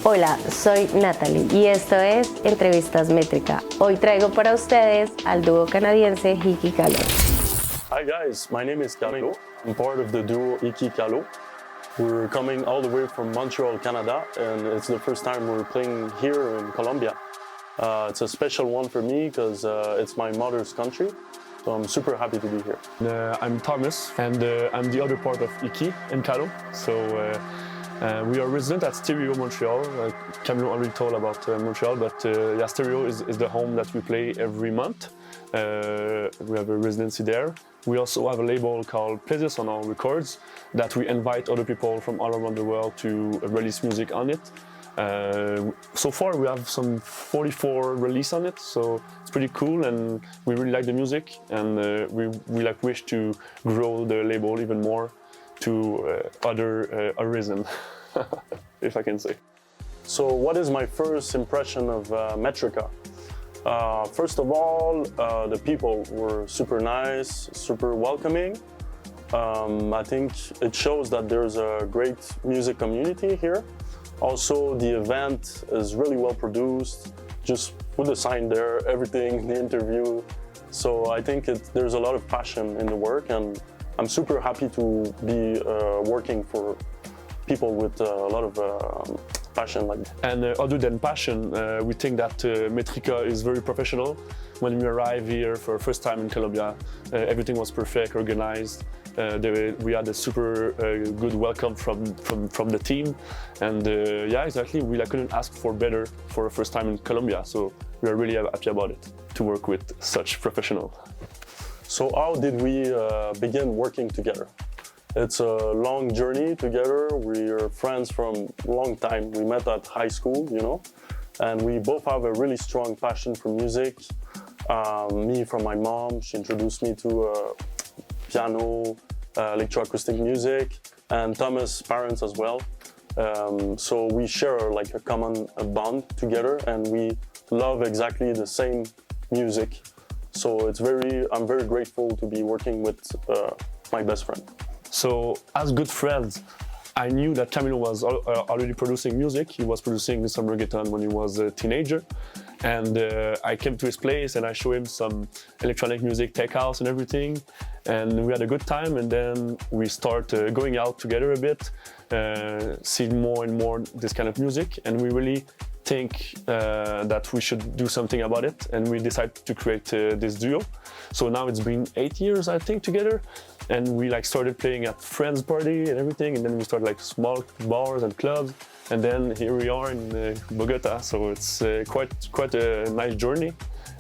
Hola, soy Natalie y esto es Entrevistas Métrica. Hoy traigo para ustedes al dúo canadiense HICKY KALO. Hi guys, my name is Camilo. I'm part of the duo HICKY KALO. We're coming all the way from Montreal, Canada, and it's the first time we're playing here in Colombia. It's a special one for me because it's my mother's country, so I'm super happy to be here. I'm Thomas, and I'm the other part of HICKY and KALO. So we are resident at Stereo Montreal. Camilo already told about Montreal, but Stereo is the home that we play every month. We have a residency there. We also have a label called Plaisirs Sonores Recordings that we invite other people from all around the world to release music on it. So far we have some 44 releases on it, so it's pretty cool, and we really like the music, and we wish to grow the label even more to other horizon, if I can say. So what is my first impression of Métrica? First of all, the people were super nice, super welcoming. I think it shows that there's a great music community here. Also, the event is really well produced, just put the sign there, everything, the interview. So I think there's a lot of passion in the work, and I'm super happy to be working for people with a lot of passion like that. And other than passion, we think that Métrica is very professional. When we arrived here for the first time in Colombia, everything was perfect, organized. We had a super good welcome from the team, and yeah, exactly, we couldn't ask for better for the first time in Colombia, so we are really happy about it, to work with such professionals. So how did we begin working together? It's a long journey together. We are friends from a long time. We met at high school, you know, and we both have a really strong passion for music. Me from my mom, she introduced me to piano, electroacoustic music, and Thomas' parents as well. So we share like a common bond together, and we love exactly the same music. So I'm very grateful to be working with my best friend. So as good friends, I knew that Camilo was already producing music. He was producing some reggaeton when he was a teenager. And I came to his place and I showed him some electronic music, tech house and everything. And we had a good time, and then we start going out together a bit, seeing more and more this kind of music. And we really think that we should do something about it. And we decided to create this duo. So now it's been 8 years, I think, together. And we started playing at friends' party and everything. And then we started small bars and clubs. And then here we are in Bogota, so it's quite a nice journey,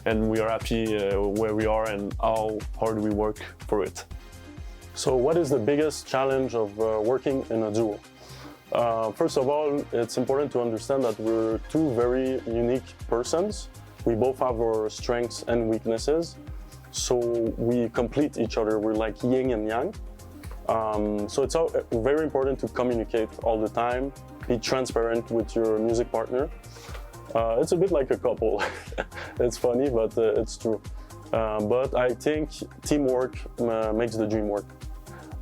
and we are happy where we are and how hard we work for it. So what is the biggest challenge of working in a duo? First of all, it's important to understand that we're two very unique persons. We both have our strengths and weaknesses, so we complete each other. We're like yin and yang. So it's very important to communicate all the time, be transparent with your music partner. It's a bit like a couple. It's funny, but it's true. But I think teamwork makes the dream work.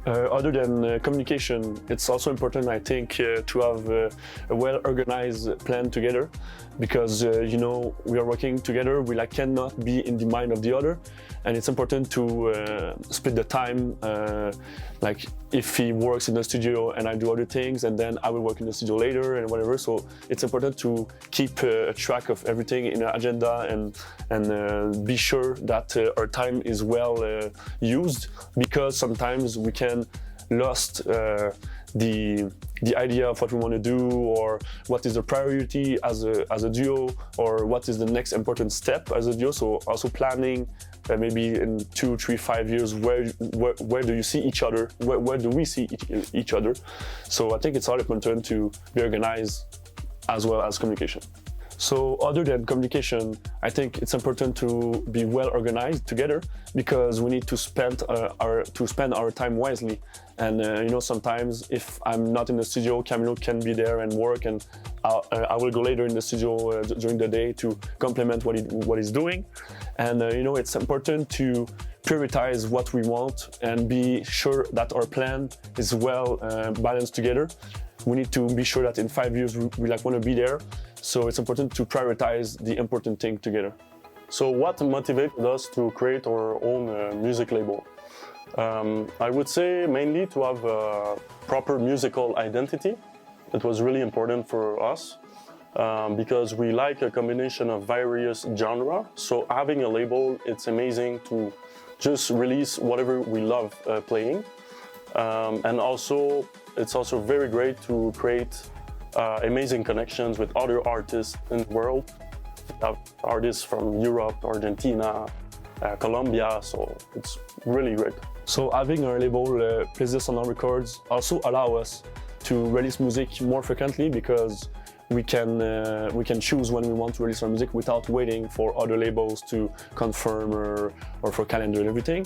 Other than communication, it's also important, I think, to have a well-organized plan together, because we are working together. We cannot be in the mind of the other, and it's important to split the time. Like if he works in the studio and I do other things, and then I will work in the studio later and whatever. So it's important to keep a track of everything in our agenda and be sure that our time is well used, because sometimes we can lost the idea of what we want to do, or what is the priority as a duo, or what is the next important step as a duo. So also planning maybe in 2, 3, 5 years, where do you see each other? Where do we see each other? So I think it's all important to be organized as well as communication. So other than communication, I think it's important to be well organized together, because we need to spend our time wisely. And sometimes if I'm not in the studio, Camilo can be there and work, and I will go later in the studio during the day to complement what he's doing. And it's important to prioritize what we want and be sure that our plan is well balanced together. we need to be sure that in 5 years we like want to be there. So it's important to prioritize the important thing together. So what motivated us to create our own music label? I would say mainly to have a proper musical identity. It was really important for us because we like a combination of various genres. So having a label, it's amazing to just release whatever we love playing. And also, it's also very great to create amazing connections with other artists in the world. We have artists from Europe, Argentina, Colombia, so it's really great. So having our label Plaisirs Sonores Records also allow us to release music more frequently because we can choose when we want to release our music without waiting for other labels to confirm or for calendar and everything.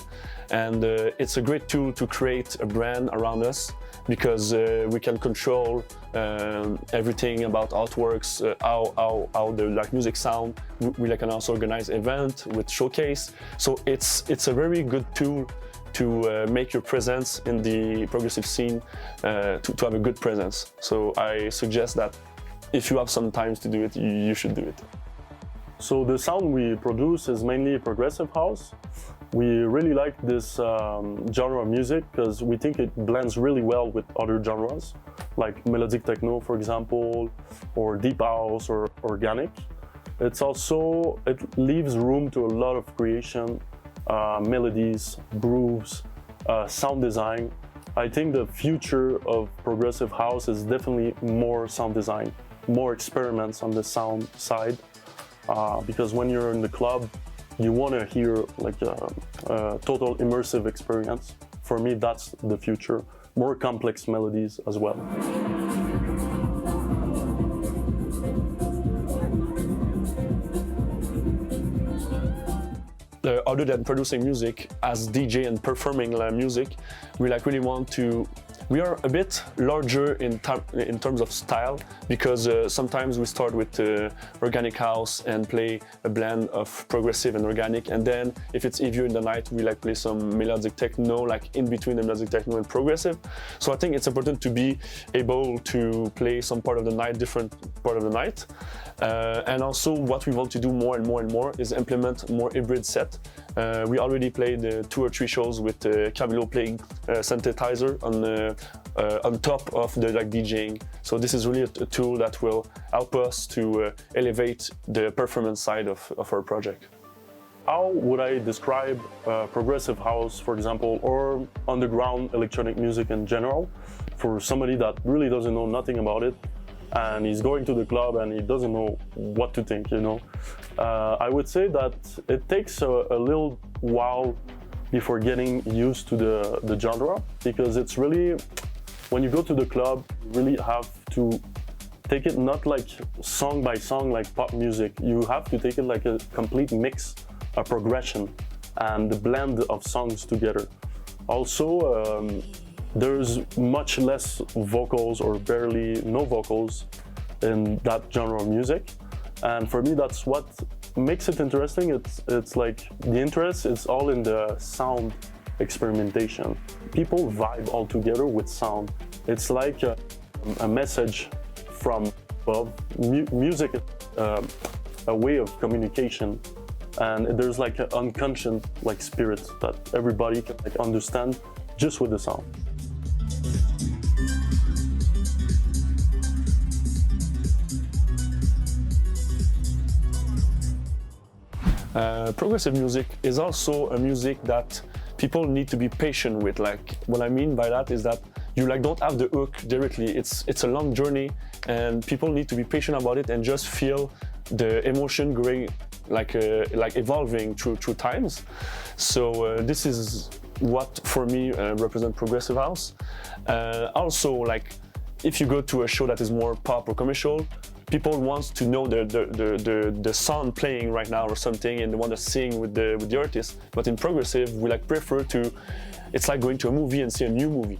And it's a great tool to create a brand around us because we can control everything about how it works, how the music sound. We can also organize event with showcase. So it's a very good tool to make your presence in the progressive scene, to have a good presence. So I suggest that if you have some time to do it, you should do it. So the sound we produce is mainly progressive house. We really like this genre of music because we think it blends really well with other genres, like melodic techno, for example, or deep house or organic. It leaves room to a lot of creation, melodies, grooves, sound design. I think the future of progressive house is definitely more sound design, more experiments on the sound side, because when you're in the club, you want to hear like a total immersive experience. For me, that's the future. More complex melodies as well. Other than producing music, as DJ and performing music, we really want to. We are a bit larger in terms of style because sometimes we start with organic house and play a blend of progressive and organic, and then if it's easier in the night, we play some melodic techno, like in between the melodic techno and progressive. So I think it's important to be able to play some part of the night, different part of the night. And also what we want to do more and more and more is implement more hybrid set. We already played 2 or 3 shows with Camilo playing synthesizer on top of the DJing. So this is really a tool that will help us to elevate the performance side of our project. How would I describe progressive house, for example, or underground electronic music in general, for somebody that really doesn't know nothing about it, and he's going to the club and he doesn't know what to think, you know? I would say that it takes a little while before getting used to the genre, because it's really, when you go to the club, you really have to take it not like song by song like pop music. You have to take it like a complete mix, a progression, and the blend of songs together. Also, there's much less vocals or barely no vocals in that genre of music. And for me, that's what makes it interesting. It's like the interest is all in the sound experimentation. People vibe all together with sound. It's like a message from above. Music is a way of communication, and there's like an unconscious like spirit that everybody can like understand just with the sound. Progressive music is also a music that people need to be patient with. Like, what I mean by that is that you don't have the hook directly. It's a long journey, and people need to be patient about it and just feel the emotion going like evolving through times. So this is what for me represents progressive house. Also, like, if you go to a show that is more pop or commercial, people want to know the song playing right now or something, and they want to sing with the artist. But in progressive, we prefer to. It's like going to a movie and see a new movie.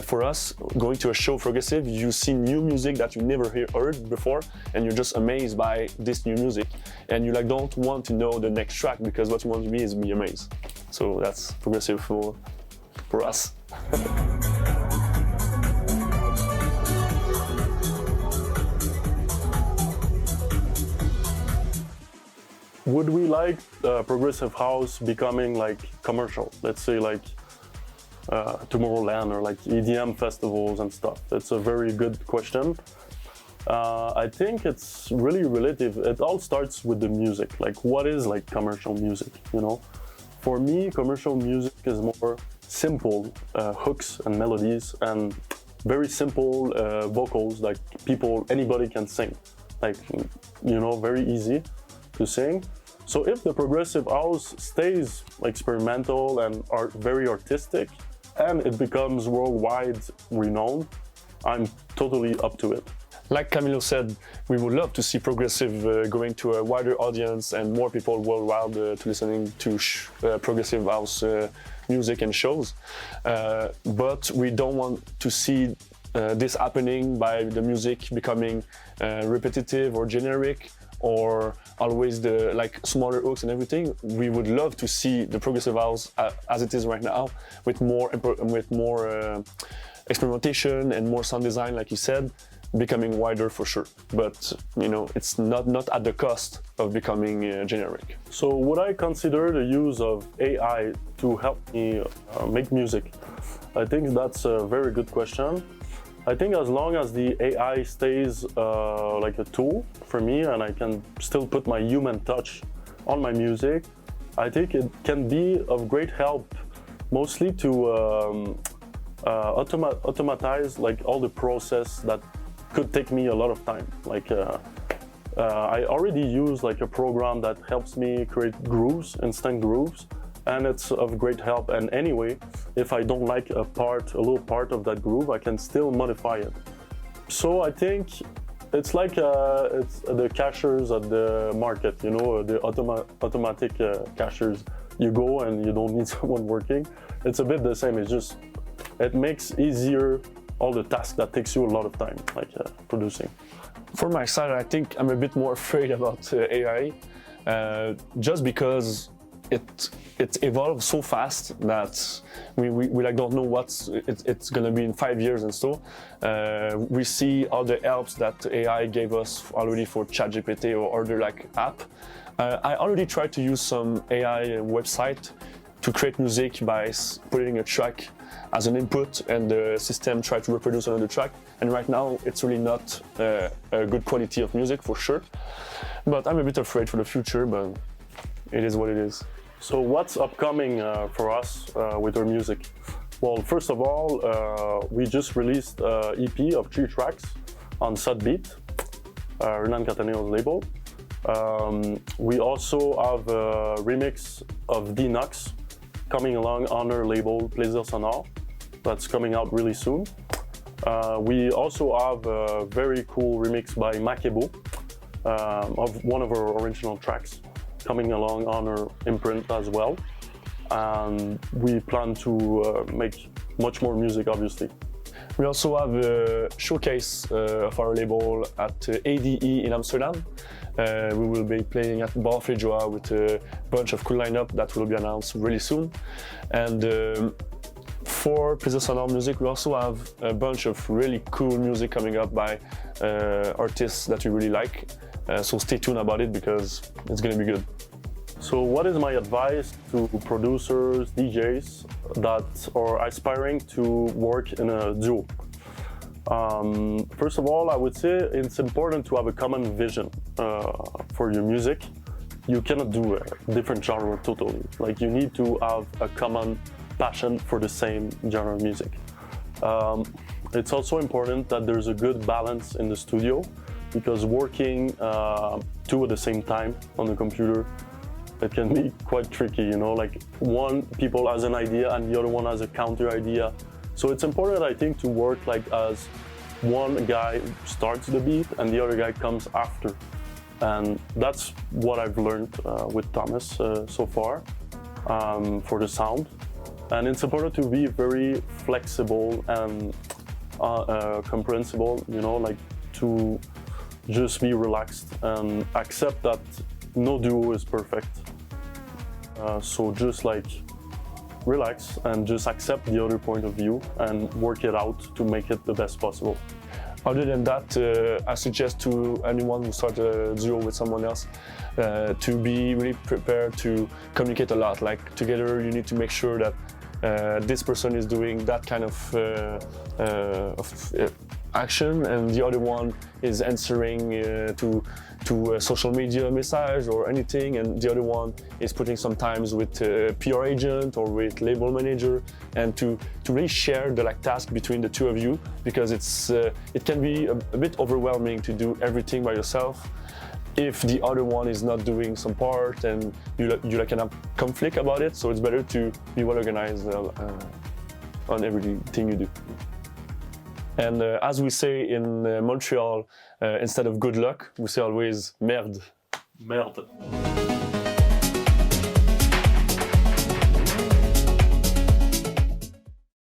For us, going to a show progressive, you see new music that you never heard before, and you're just amazed by this new music. And you don't want to know the next track, because what you want to be is be amazed. So that's progressive for us. would we like progressive house becoming like commercial? Let's say like Tomorrowland or like EDM festivals and stuff. It's a very good question. I think it's really relative. It all starts with the music. Like, what is like commercial music, you know? For me, commercial music is more simple hooks and melodies and very simple vocals, like anybody can sing. Like, you know, very easy to sing. So if the progressive house stays experimental and very artistic and it becomes worldwide renowned, I'm totally up to it. Like Camilo said, we would love to see progressive going to a wider audience and more people worldwide to listening to progressive house music and shows. But we don't want to see this happening by the music becoming repetitive or generic or always the like smaller hooks and everything. We would love to see the progressive house as it is right now with more experimentation and more sound design, like you said, becoming wider for sure, but you know, it's not at the cost of becoming generic. So would I consider the use of AI to help me make music? I think that's a very good question. I think as long as the AI stays like a tool for me and I can still put my human touch on my music, I think it can be of great help, mostly to automatize like all the process that could take me a lot of time. Like I already use like a program that helps me create grooves, instant grooves, and it's of great help. And anyway, if I don't like a little part of that groove, I can still modify it. So I think it's like it's the cashiers at the market, you know, the automatic cashiers. You go and you don't need someone working. It's a bit the same. It's just it makes easier all the tasks that takes you a lot of time, like producing. For my side, I think I'm a bit more afraid about AI, just because it evolves so fast that we like don't know what it's gonna be in 5 years and so. We see all the helps that AI gave us already for ChatGPT or other like app. I already tried to use some AI website to create music by putting a track as an input and the system try to reproduce another track, and right now it's really not a good quality of music for sure, but I'm a bit afraid for the future, but it is what it is. So what's upcoming for us with our music? Well, first of all, we just released an EP of 3 tracks on Sudbeat, Renan Cataneo's label. We also have a remix of Dinox coming along on our label Plaisirs Sonores. That's coming out really soon. We also have a very cool remix by Makebo of one of our original tracks coming along on our imprint as well. And we plan to make much more music, obviously. We also have a showcase of our label at ADE in Amsterdam. We will be playing at Bar Flejoa with a bunch of cool lineup that will be announced really soon. And for Plaisirs Sonores music, we also have a bunch of really cool music coming up by artists that we really like. So stay tuned about it because it's gonna be good. So what is my advice to producers, DJs that are aspiring to work in a duo? First of all, I would say it's important to have a common vision for your music. You cannot do a different genre totally. Like, you need to have a common passion for the same genre of music. It's also important that there's a good balance in the studio, because working 2 at the same time on the computer, it can be quite tricky, you know, like people has an idea and the other one has a counter idea. So it's important, I think, to work like as one guy starts the beat and the other guy comes after. And that's what I've learned with Thomas so far for the sound. And it's important to be very flexible and comprehensible, you know, like to just be relaxed and accept that no duo is perfect. So just like relax and just accept the other point of view and work it out to make it the best possible. Other than that, I suggest to anyone who starts a duo with someone else to be really prepared to communicate a lot. Like together, you need to make sure that this person is doing that kind of action, and the other one is answering to a social media message or anything, and the other one is putting some times with a PR agent or with label manager, and to really share the task between the two of you, because it can be a bit overwhelming to do everything by yourself if the other one is not doing some part, and you can have conflict about it. So it's better to be well organized on everything you do. And as we say in Montreal, instead of good luck, we say always merde. Merde.